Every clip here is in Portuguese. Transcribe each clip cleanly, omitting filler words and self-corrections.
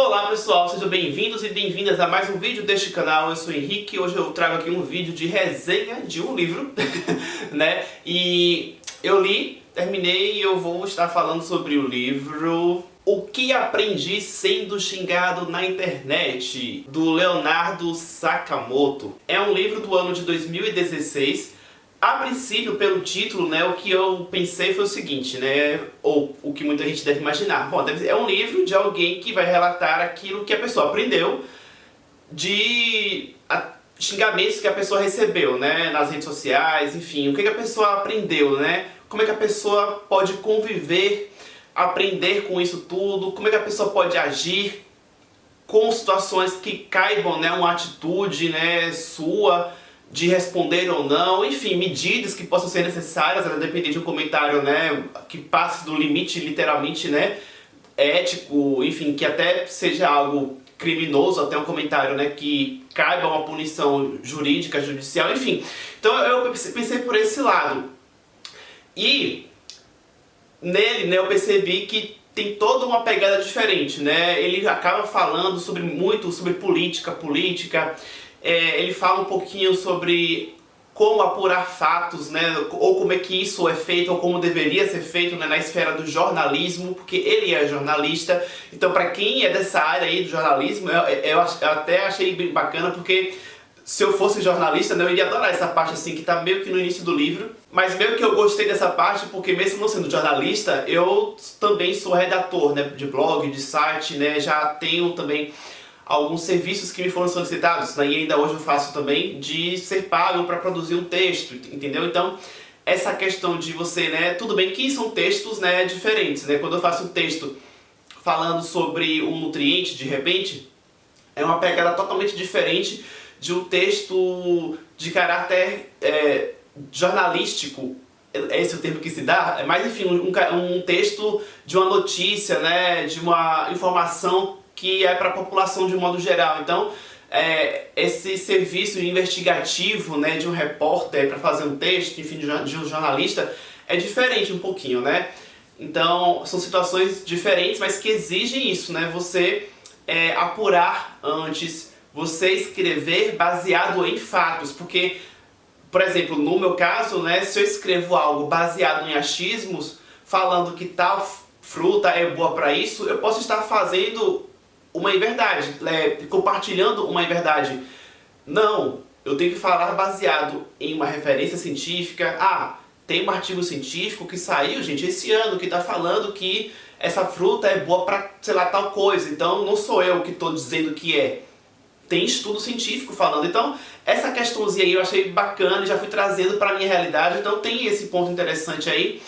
Olá pessoal, sejam bem-vindos e bem-vindas a mais um vídeo deste canal. Eu sou o Henrique e hoje eu trago aqui um vídeo de resenha de um livro, né? E eu li, terminei e eu vou estar falando sobre o livro O que Aprendi Sendo Xingado na Internet, do Leonardo Sakamoto. É um livro do ano de 2016. A princípio, pelo título, né, o que eu pensei foi o seguinte, né, ou o que muita gente deve imaginar. Bom, é um livro de alguém que vai relatar aquilo que a pessoa aprendeu de xingamentos que a pessoa recebeu, né, nas redes sociais, enfim, o que a pessoa aprendeu, né, como é que a pessoa pode conviver, aprender com isso tudo, como é que a pessoa pode agir com situações que caibam, né, uma atitude, né, sua, de responder ou não, enfim, medidas que possam ser necessárias, a depender de um comentário, né, que passe do limite, literalmente, né, ético, enfim, que até seja algo criminoso, até um comentário, né, que caiba uma punição jurídica, judicial, enfim. Então eu pensei por esse lado. E nele, né, eu percebi que tem toda uma pegada diferente, né, ele acaba falando muito sobre política, ele fala um pouquinho sobre como apurar fatos, né, ou como é que isso é feito, ou como deveria ser feito, né, na esfera do jornalismo, porque ele é jornalista. Então, para quem é dessa área aí do jornalismo, eu até achei bem bacana, porque se eu fosse jornalista, né, eu iria adorar essa parte assim, que está meio que no início do livro. Mas meio que eu gostei dessa parte, porque mesmo não sendo jornalista, eu também sou redator, né, de blog, de site, né, já tenho também alguns serviços que me foram solicitados, né, e ainda hoje eu faço também, de ser pago para produzir um texto, entendeu? Então, essa questão de você, né, tudo bem que são textos, né, diferentes, né, quando eu faço um texto falando sobre um nutriente, de repente, é uma pegada totalmente diferente de um texto de caráter jornalístico, esse é o termo que se dá, mas enfim, um texto de uma notícia, né, de uma informação que é para a população de um modo geral. Então, esse serviço investigativo, né, de um repórter para fazer um texto, enfim, de um jornalista, é diferente um pouquinho, né? Então, são situações diferentes, mas que exigem isso, né? Você apurar antes, você escrever baseado em fatos, porque, por exemplo, no meu caso, né, se eu escrevo algo baseado em achismos, falando que tal fruta é boa para isso, eu posso estar fazendo uma inverdade, compartilhando uma inverdade. Não, eu tenho que falar baseado em uma referência científica. Tem um artigo científico que saiu, gente, esse ano, que está falando que essa fruta é boa para, sei lá, tal coisa. Então não sou eu que estou dizendo que é. Tem estudo científico falando. Então essa questãozinha aí eu achei bacana e já fui trazendo para a minha realidade. Então tem esse ponto interessante aí.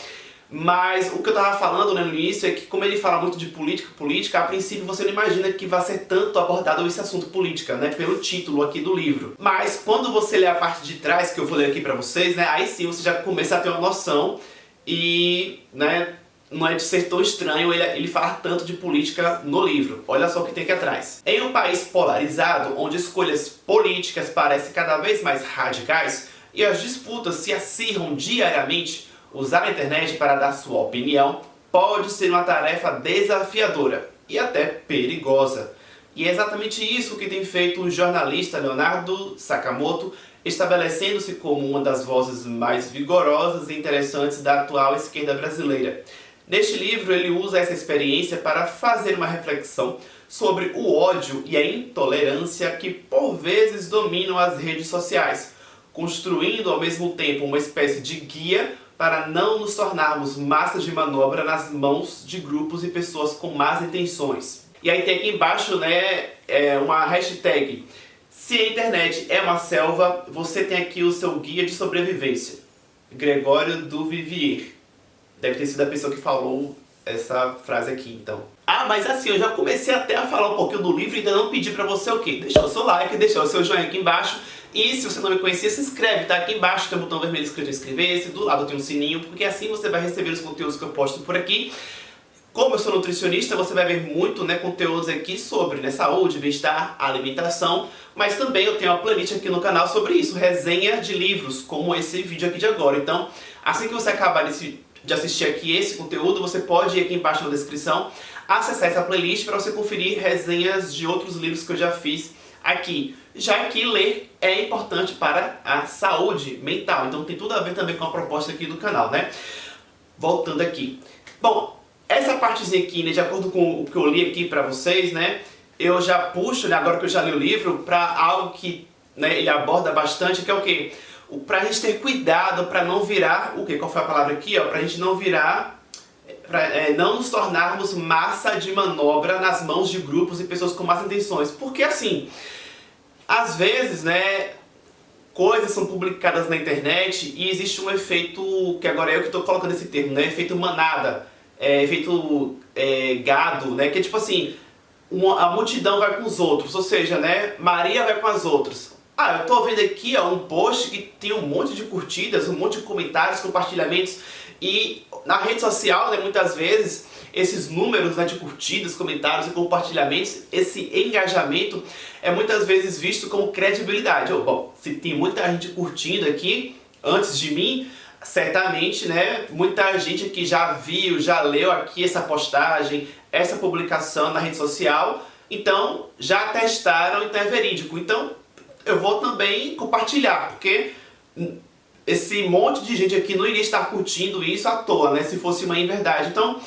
Mas o que eu estava falando, né, no início é que, como ele fala muito de política, a princípio você não imagina que vai ser tanto abordado esse assunto política, né, pelo título aqui do livro. Mas quando você lê a parte de trás, que eu vou ler aqui pra vocês, né, aí sim você já começa a ter uma noção e, né, não é de ser tão estranho ele falar tanto de política no livro. Olha só o que tem aqui atrás. Em um país polarizado, onde escolhas políticas parecem cada vez mais radicais e as disputas se acirram diariamente, usar a internet para dar sua opinião pode ser uma tarefa desafiadora e até perigosa. E é exatamente isso que tem feito o jornalista Leonardo Sakamoto, estabelecendo-se como uma das vozes mais vigorosas e interessantes da atual esquerda brasileira. Neste livro ele usa essa experiência para fazer uma reflexão sobre o ódio e a intolerância que por vezes dominam as redes sociais, construindo ao mesmo tempo uma espécie de guia para não nos tornarmos massas de manobra nas mãos de grupos e pessoas com más intenções. E aí tem aqui embaixo, né, uma hashtag. Se a internet é uma selva, você tem aqui o seu guia de sobrevivência. Gregório do Vivier. Deve ter sido a pessoa que falou essa frase aqui, então. Mas assim, eu já comecei até a falar um pouquinho do livro e ainda não pedi pra você o quê? Deixar o seu like, deixar o seu joinha aqui embaixo. E se você não me conhecia, se inscreve, tá? Aqui embaixo tem um botão vermelho escrito inscrever-se, do lado tem um sininho, porque assim você vai receber os conteúdos que eu posto por aqui. Como eu sou nutricionista, você vai ver muito, né, conteúdos aqui sobre, né, saúde, bem-estar, alimentação, mas também eu tenho uma playlist aqui no canal sobre isso, resenha de livros, como esse vídeo aqui de agora. Então, assim que você acabar de assistir aqui esse conteúdo, você pode ir aqui embaixo na descrição, acessar essa playlist para você conferir resenhas de outros livros que eu já fiz aqui, já que ler é importante para a saúde mental, então tem tudo a ver também com a proposta aqui do canal, né? Voltando aqui. Bom, essa partezinha aqui, né, de acordo com o que eu li aqui para vocês, né, eu já puxo, né, agora que eu já li o livro, para algo que, né, ele aborda bastante, que é o quê? Pra gente ter cuidado para não virar, o quê? Qual foi a palavra aqui? Pra gente não virar, não nos tornarmos massa de manobra nas mãos de grupos e pessoas com más intenções. Porque assim, às vezes, né, coisas são publicadas na internet e existe um efeito, que agora é eu que estou colocando esse termo, né, efeito manada, efeito gado, né, que é tipo assim, a multidão vai com os outros, ou seja, né, Maria vai com as outras. Ah, eu tô vendo aqui ó, um post que tem um monte de curtidas, um monte de comentários, compartilhamentos, e na rede social, né, muitas vezes, esses números, né, de curtidas, comentários e compartilhamentos, esse engajamento é muitas vezes visto como credibilidade. Bom, se tem muita gente curtindo aqui antes de mim, certamente, né, muita gente aqui já viu, já leu aqui essa postagem, essa publicação na rede social, então já testaram, então é verídico. Então eu vou também compartilhar, porque esse monte de gente aqui não iria estar curtindo isso à toa, né, se fosse uma inverdade. Então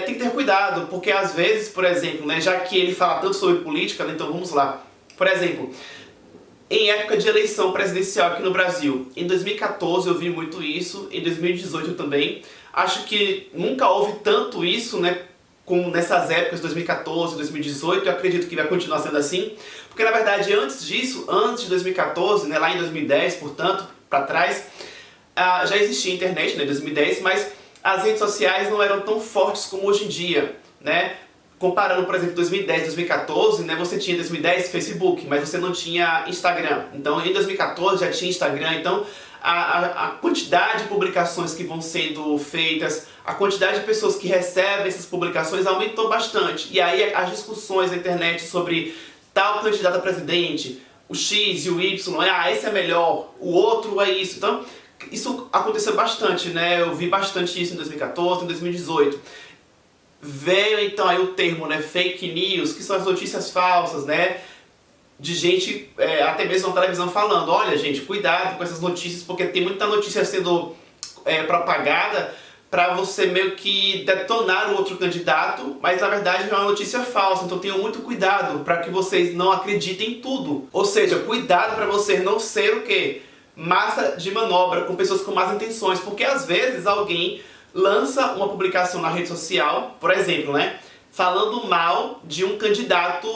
tem que ter cuidado, porque às vezes, por exemplo, né, já que ele fala tanto sobre política, né, então vamos lá. Por exemplo, em época de eleição presidencial aqui no Brasil, em 2014 eu vi muito isso, em 2018 também. Acho que nunca houve tanto isso, né, como nessas épocas, 2014, 2018, eu acredito que vai continuar sendo assim. Porque na verdade antes disso, antes de 2014, né, lá em 2010, portanto, para trás, já existia internet, né, em 2010, mas as redes sociais não eram tão fortes como hoje em dia, né? Comparando, por exemplo, 2010 e 2014, né, você tinha em 2010 Facebook, mas você não tinha Instagram. Então em 2014 já tinha Instagram, então a quantidade de publicações que vão sendo feitas, a quantidade de pessoas que recebem essas publicações aumentou bastante. E aí as discussões na internet sobre tal candidato a presidente, o X e o Y, esse é melhor, o outro é isso. Então isso aconteceu bastante, né? Eu vi bastante isso em 2014, em 2018. Veio então aí o termo, né, fake news, que são as notícias falsas, né, de gente, até mesmo na televisão falando, olha gente, cuidado com essas notícias, porque tem muita notícia sendo propagada para você meio que detonar o outro candidato, mas na verdade é uma notícia falsa, então tenham muito cuidado para que vocês não acreditem em tudo. Ou seja, cuidado para você não ser o quê? Massa de manobra com pessoas com más intenções, porque às vezes alguém lança uma publicação na rede social, por exemplo, né, falando mal de um candidato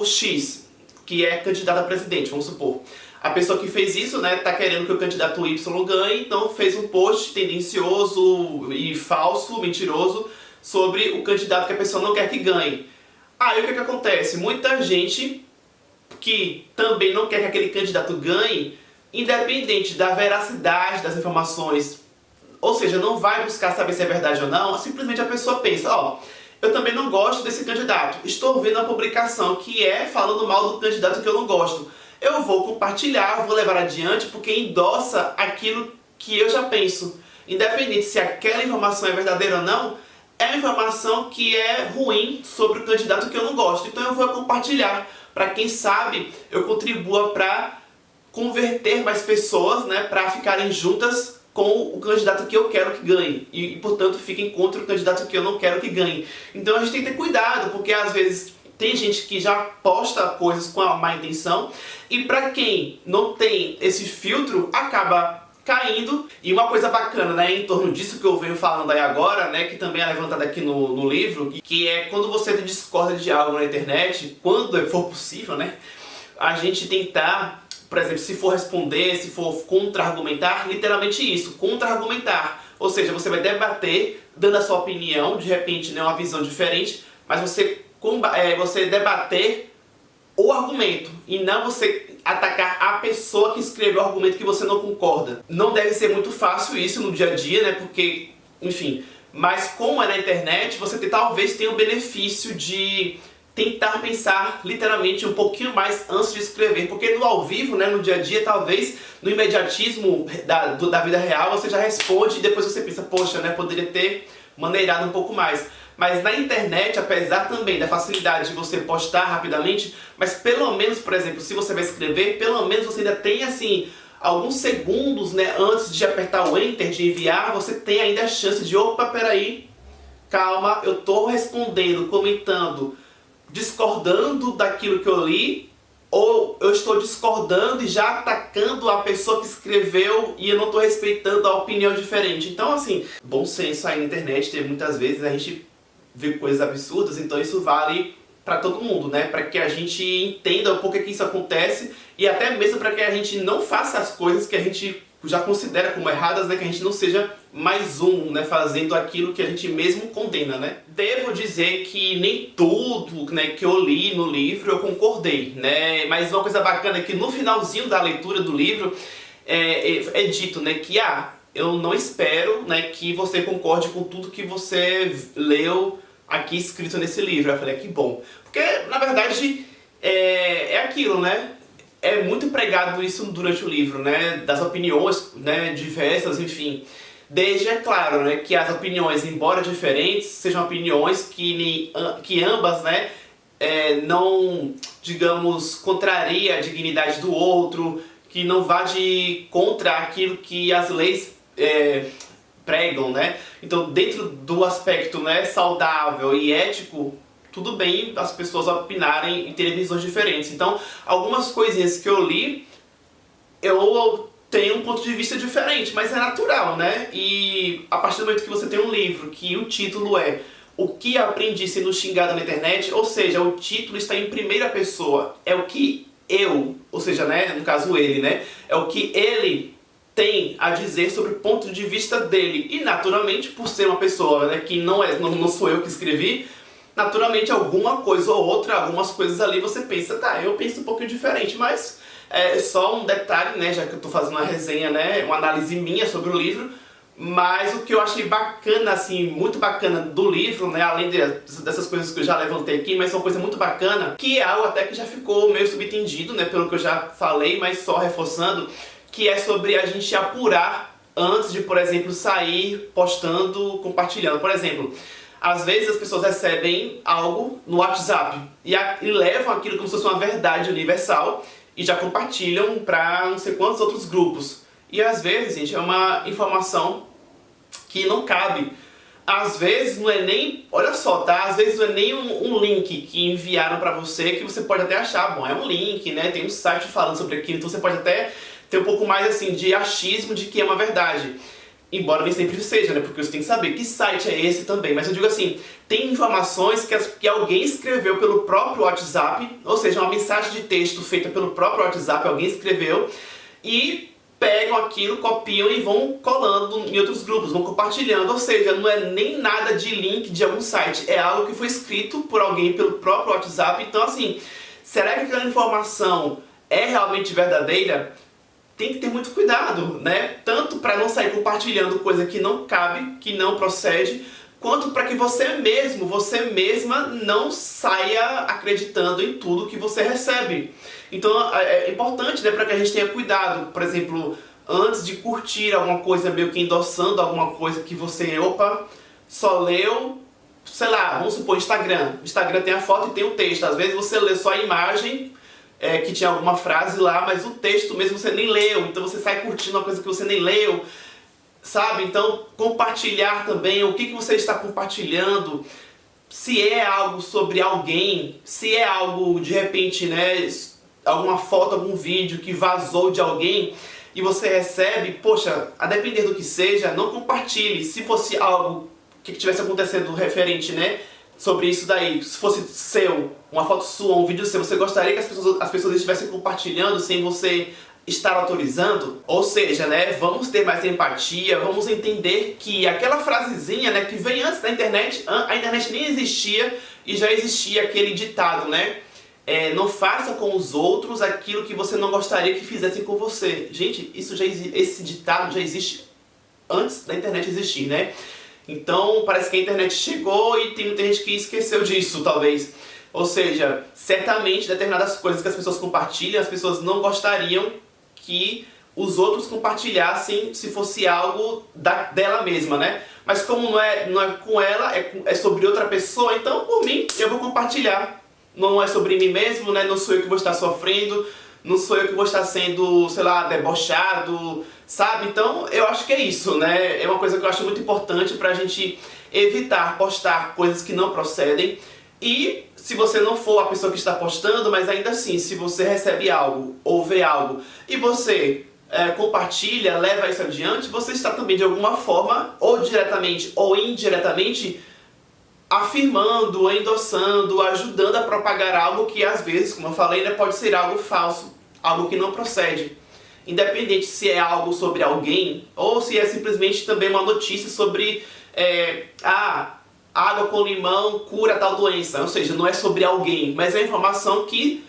X, que é candidato a presidente, vamos supor. A pessoa que fez isso, né, tá querendo que o candidato Y ganhe, então fez um post tendencioso e falso, mentiroso, sobre o candidato que a pessoa não quer que ganhe. Aí o que acontece? Muita gente que também não quer que aquele candidato ganhe, independente da veracidade das informações, ou seja, não vai buscar saber se é verdade ou não, simplesmente a pessoa pensa, eu também não gosto desse candidato, estou vendo uma publicação que é falando mal do candidato que eu não gosto, eu vou compartilhar, vou levar adiante porque endossa aquilo que eu já penso. Independente se aquela informação é verdadeira ou não, é uma informação que é ruim sobre o candidato que eu não gosto, então eu vou compartilhar, para quem sabe eu contribua para converter mais pessoas, né, para ficarem juntas com o candidato que eu quero que ganhe e portanto fiquem contra o candidato que eu não quero que ganhe. Então a gente tem que ter cuidado, porque às vezes tem gente que já posta coisas com a má intenção e para quem não tem esse filtro acaba caindo. E uma coisa bacana, né, em torno disso que eu venho falando aí agora, né, que também é levantado aqui no livro, que é quando você discorda de algo na internet, quando for possível, né, a gente tentar, por exemplo, se for responder, se for contra-argumentar, literalmente isso, contra-argumentar. Ou seja, você vai debater, dando a sua opinião, de repente, né, uma visão diferente, mas você debater o argumento e não você atacar a pessoa que escreveu o argumento que você não concorda. Não deve ser muito fácil isso no dia a dia, né, porque, enfim, mas como é na internet, você talvez tenha o benefício de tentar pensar literalmente um pouquinho mais antes de escrever, porque no ao vivo, né, no dia a dia, talvez no imediatismo da vida real você já responde e depois você pensa, poxa, né, poderia ter maneirado um pouco mais. Mas na internet, apesar também da facilidade de você postar rapidamente, mas pelo menos, por exemplo, se você vai escrever, pelo menos você ainda tem assim alguns segundos, né, antes de apertar o Enter, de enviar, você tem ainda a chance de, opa, peraí, calma, eu tô respondendo, comentando, discordando daquilo que eu li, ou eu estou discordando e já atacando a pessoa que escreveu e eu não estou respeitando a opinião diferente. Então, assim, bom senso aí na internet, tem muitas vezes a gente vê coisas absurdas, então isso vale para todo mundo, né? Para que a gente entenda o porquê que isso acontece e até mesmo para que a gente não faça as coisas que a gente já considera como erradas, né? Que a gente não seja mais um, né? Fazendo aquilo que a gente mesmo condena, né? Devo dizer que nem tudo, né, que eu li no livro eu concordei, né? Mas uma coisa bacana é que no finalzinho da leitura do livro é dito, né, que eu não espero, né, que você concorde com tudo que você leu aqui escrito nesse livro. Eu falei, que bom. Porque, na verdade, é aquilo, né? É muito empregado isso durante o livro, né? Das opiniões, né, diversas, enfim. Desde, é claro, né, que as opiniões, embora diferentes, sejam opiniões que ambas, né, não, digamos, contraria a dignidade do outro, que não vá contra aquilo que as leis pregam, né? Então, dentro do aspecto, né, saudável e ético, tudo bem as pessoas opinarem e terem visões diferentes. Então, algumas coisinhas que eu li, eu tenho um ponto de vista diferente, mas é natural, né? E a partir do momento que você tem um livro que o título é O que aprendi sendo xingado na internet, ou seja, o título está em primeira pessoa, é o que ou seja, né, no caso ele, né, é o que ele tem a dizer sobre o ponto de vista dele. E naturalmente, por ser uma pessoa, né, que não sou eu que escrevi, naturalmente alguma coisa ou outra, algumas coisas ali você pensa, tá, eu penso um pouquinho diferente, mas é só um detalhe, né, já que eu tô fazendo uma resenha, né, uma análise minha sobre o livro. Mas o que eu achei bacana, assim, muito bacana do livro, né, além dessas coisas que eu já levantei aqui, mas é uma coisa muito bacana, que é algo até que já ficou meio subentendido, né, pelo que eu já falei, mas só reforçando, que é sobre a gente apurar antes de, por exemplo, sair postando, compartilhando. Por exemplo, às vezes as pessoas recebem algo no WhatsApp e levam aquilo como se fosse uma verdade universal e já compartilham para não sei quantos outros grupos. E às vezes, gente, é uma informação que não cabe. Às vezes não é nem, olha só, tá? Às vezes não é nem um link que enviaram pra você que você pode até achar, bom, é um link, né? Tem um site falando sobre aquilo, então você pode até ter um pouco mais, assim, de achismo de que é uma verdade. Embora nem sempre seja, né? Porque você tem que saber que site é esse também. Mas eu digo assim, tem informações que alguém escreveu pelo próprio WhatsApp, ou seja, uma mensagem de texto feita pelo próprio WhatsApp, alguém escreveu, e pegam aquilo, copiam e vão colando em outros grupos, vão compartilhando. Ou seja, não é nem nada de link de algum site, é algo que foi escrito por alguém pelo próprio WhatsApp. Então assim, será que aquela informação é realmente verdadeira? Tem que ter muito cuidado, né? Tanto para não sair compartilhando coisa que não cabe, que não procede, quanto para que você mesmo, você mesma não saia acreditando em tudo que você recebe. Então é importante, né, para que a gente tenha cuidado. Por exemplo, antes de curtir alguma coisa, meio que endossando alguma coisa que você, só leu, sei lá, vamos supor, Instagram. O Instagram tem a foto e tem o texto. Às vezes você lê só a imagem, que tinha alguma frase lá, mas o texto mesmo você nem leu. Então você sai curtindo uma coisa que você nem leu, sabe? Então, compartilhar também, o que você está compartilhando, se é algo sobre alguém, se é algo, de repente, né, alguma foto, algum vídeo que vazou de alguém e você recebe, poxa, a depender do que seja, não compartilhe. Se fosse algo que estivesse acontecendo referente, né, sobre isso daí, se fosse seu, uma foto sua, um vídeo seu, você gostaria que as pessoas estivessem compartilhando sem você estar autorizando? Ou seja, né, vamos ter mais empatia, vamos entender que aquela frasezinha, né, que vem antes da internet, a internet nem existia e já existia aquele ditado, né, não faça com os outros aquilo que você não gostaria que fizessem com você. Gente, esse ditado já existe antes da internet existir, né? Então parece que a internet chegou e tem muita gente que esqueceu disso, talvez. Ou seja, certamente determinadas coisas que as pessoas compartilham, as pessoas não gostariam que os outros compartilhassem se fosse algo dela mesma, né? mas como não é com ela, é sobre outra pessoa, então por mim eu vou compartilhar. Não é sobre mim mesmo, né? Não sou eu que vou estar sofrendo, não sou eu que vou estar sendo, sei lá, debochado, sabe? Então eu acho que é isso, né? É uma coisa que eu acho muito importante pra gente evitar postar coisas que não procedem. E se você não for a pessoa que está postando, mas ainda assim, se você recebe algo ou vê algo e você compartilha, leva isso adiante, você está também de alguma forma, ou diretamente ou indiretamente, afirmando, endossando, ajudando a propagar algo que às vezes, como eu falei, né, pode ser algo falso, algo que não procede. Independente se é algo sobre alguém ou se é simplesmente também uma notícia sobre água com limão cura tal doença. Ou seja, não é sobre alguém, mas é informação que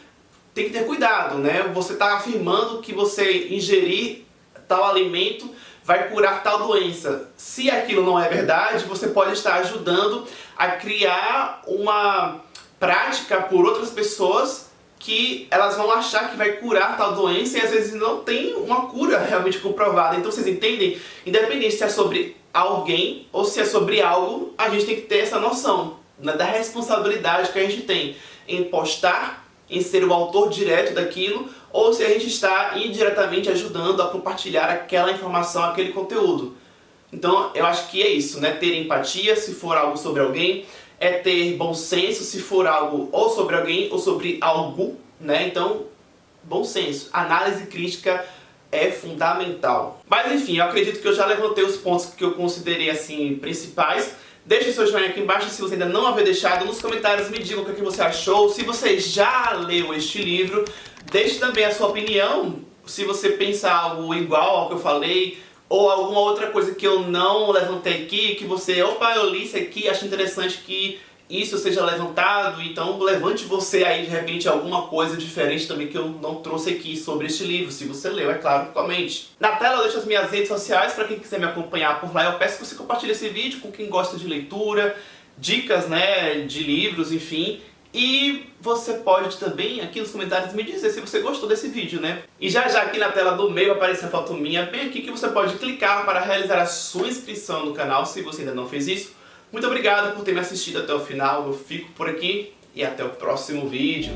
tem que ter cuidado, né? Você está afirmando que você ingerir tal alimento vai curar tal doença. Se aquilo não é verdade, você pode estar ajudando a criar uma prática por outras pessoas que elas vão achar que vai curar tal doença e às vezes não tem uma cura realmente comprovada. Então vocês entendem? Independente se é sobre alguém ou se é sobre algo, a gente tem que ter essa noção, né, da responsabilidade que a gente tem em postar, em ser o autor direto daquilo, ou se a gente está indiretamente ajudando a compartilhar aquela informação, aquele conteúdo. Então eu acho que é isso, né? Ter empatia se for algo sobre alguém, é ter bom senso se for algo ou sobre alguém ou sobre algo, né? Então, bom senso, análise crítica é fundamental. Mas enfim, eu acredito que eu já levantei os pontos que eu considerei assim principais. Deixe seu joinha aqui embaixo se você ainda não havia deixado. Nos comentários me diga o que você achou. Se você já leu este livro, deixe também a sua opinião. Se você pensa algo igual ao que eu falei, ou alguma outra coisa que eu não levantei aqui, que você, opa, eu li isso aqui, acho interessante que isso seja levantado, então levante você aí de repente alguma coisa diferente também que eu não trouxe aqui sobre este livro. Se você leu, é claro, comente. Na tela eu deixo as minhas redes sociais para quem quiser me acompanhar por lá. Eu peço que você compartilhe esse vídeo com quem gosta de leitura, dicas, né, de livros, enfim. E você pode também aqui nos comentários me dizer se você gostou desse vídeo, né? E já aqui na tela do meio aparece a foto minha, bem aqui, que você pode clicar para realizar a sua inscrição no canal, se você ainda não fez isso. Muito obrigado por ter me assistido até o final, eu fico por aqui e até o próximo vídeo.